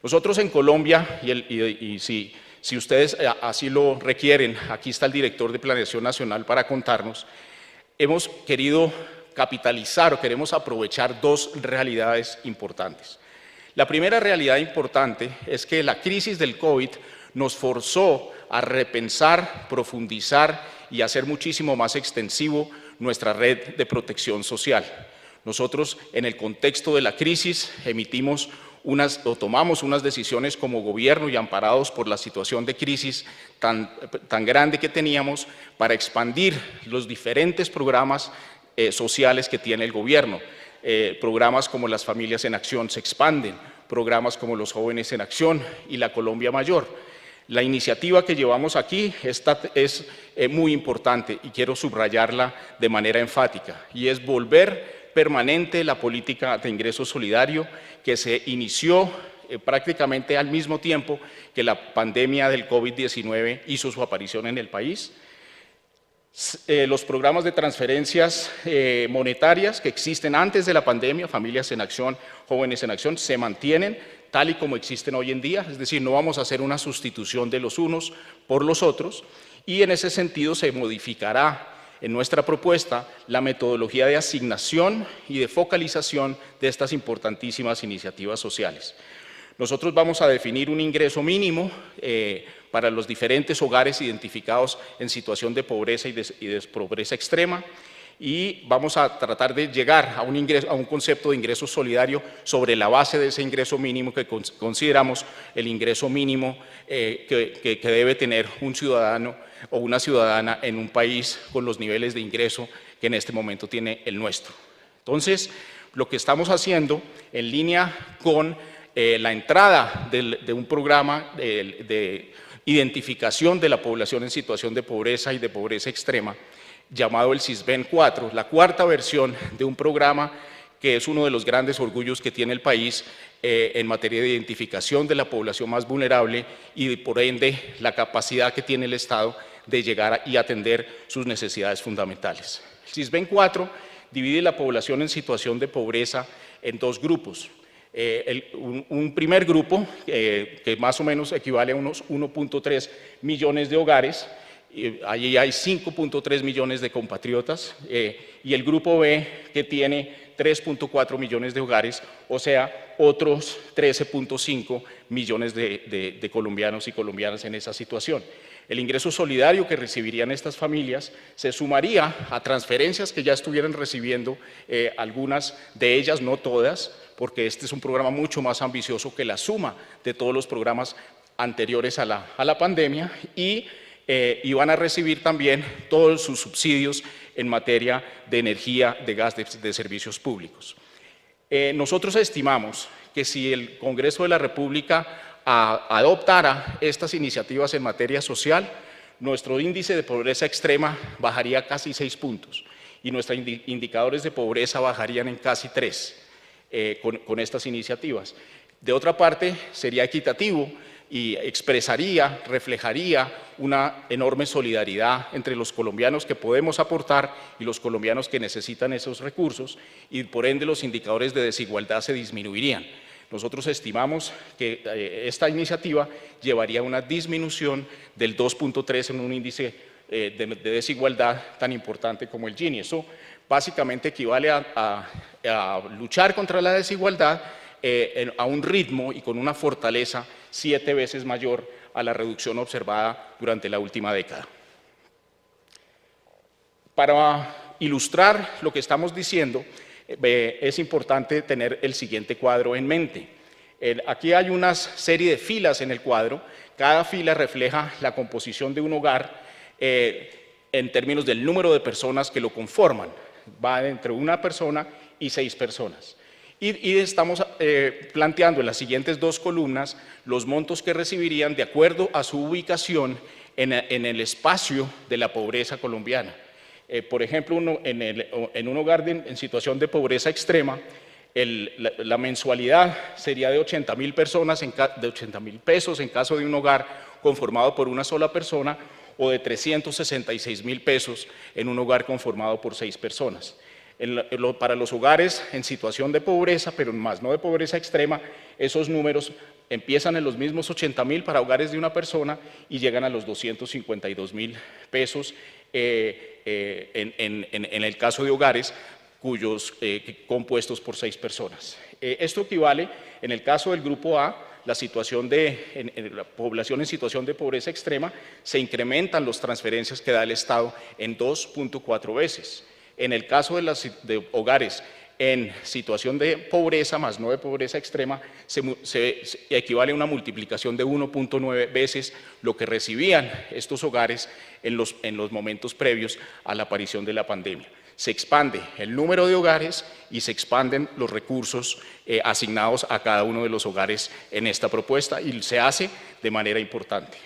Nosotros en Colombia, y si ustedes así lo requieren, aquí está el director de Planeación Nacional para contarnos, hemos querido capitalizar o queremos aprovechar dos realidades importantes. La primera realidad importante es que la crisis del COVID nos forzó a repensar, profundizar y hacer muchísimo más extensivo nuestra red de protección social. Nosotros, en el contexto de la crisis, tomamos unas decisiones como gobierno y amparados por la situación de crisis tan grande que teníamos para expandir los diferentes programas sociales que tiene el gobierno. Programas como las Familias en Acción se expanden, programas como los Jóvenes en Acción y la Colombia Mayor. La iniciativa que llevamos aquí es muy importante y quiero subrayarla de manera enfática, y es volver permanente la política de ingreso solidario que se inició prácticamente al mismo tiempo que la pandemia del COVID-19 hizo su aparición en el país. Los programas de transferencias monetarias que existen antes de la pandemia, Familias en Acción, Jóvenes en Acción, se mantienen tal y como existen hoy en día, es decir, no vamos a hacer una sustitución de los unos por los otros, y en ese sentido se modificará en nuestra propuesta la metodología de asignación y de focalización de estas importantísimas iniciativas sociales. Nosotros vamos a definir un ingreso mínimo para los diferentes hogares identificados en situación de pobreza y de pobreza extrema, y vamos a tratar de llegar a un concepto de ingreso solidario sobre la base de ese ingreso mínimo que consideramos el ingreso mínimo que debe tener un ciudadano o una ciudadana en un país con los niveles de ingreso que en este momento tiene el nuestro. Entonces, lo que estamos haciendo en línea con la entrada de un programa de identificación de la población en situación de pobreza y de pobreza extrema, llamado el SISBEN 4, la cuarta versión de un programa que es uno de los grandes orgullos que tiene el país en materia de identificación de la población más vulnerable y por ende la capacidad que tiene el Estado de llegar y atender sus necesidades fundamentales. El SISBEN 4 divide la población en situación de pobreza en dos grupos. Un primer grupo, que más o menos equivale a unos 1.3 millones de hogares, allí hay 5.3 millones de compatriotas, y el grupo B, que tiene 3.4 millones de hogares, o sea, otros 13.5 millones de colombianos y colombianas en esa situación. El ingreso solidario que recibirían estas familias se sumaría a transferencias que ya estuvieran recibiendo algunas de ellas, no todas, porque este es un programa mucho más ambicioso que la suma de todos los programas anteriores a la pandemia, y van a recibir también todos sus subsidios en materia de energía, de gas, de servicios públicos. Nosotros estimamos que si el Congreso de la República adoptara estas iniciativas en materia social, nuestro índice de pobreza extrema bajaría casi 6 puntos y nuestros indicadores de pobreza bajarían en casi 3 con estas iniciativas. De otra parte, sería equitativo y reflejaría una enorme solidaridad entre los colombianos que podemos aportar y los colombianos que necesitan esos recursos, y por ende los indicadores de desigualdad se disminuirían. Nosotros estimamos que esta iniciativa llevaría a una disminución del 2.3 en un índice de desigualdad tan importante como el Gini. Eso básicamente equivale a luchar contra la desigualdad a un ritmo y con una fortaleza 7 veces mayor a la reducción observada durante la última década. Para ilustrar lo que estamos diciendo, es importante tener el siguiente cuadro en mente. Aquí hay una serie de filas en el cuadro. Cada fila refleja la composición de un hogar en términos del número de personas que lo conforman. Va entre una persona y 6 personas. Y estamos planteando en las siguientes 2 columnas los montos que recibirían de acuerdo a su ubicación en el espacio de la pobreza colombiana. Por ejemplo, en un hogar en situación de pobreza extrema, la mensualidad sería de 80.000 pesos en caso de un hogar conformado por una sola persona, o de 366.000 pesos en un hogar conformado por 6 personas. Para los hogares en situación de pobreza, pero más no de pobreza extrema, esos números empiezan en los mismos 80.000 para hogares de una persona y llegan a los 252.000 pesos en el caso de hogares cuyos compuestos por 6 personas. Esto equivale, en el caso del grupo A, la situación en la población en situación de pobreza extrema, se incrementan las transferencias que da el Estado en 2.4 veces. En el caso de hogares en situación de pobreza, más no de pobreza extrema, se equivale a una multiplicación de 1.9 veces lo que recibían estos hogares en los momentos previos a la aparición de la pandemia. Se expande el número de hogares y se expanden los recursos asignados a cada uno de los hogares en esta propuesta y se hace de manera importante.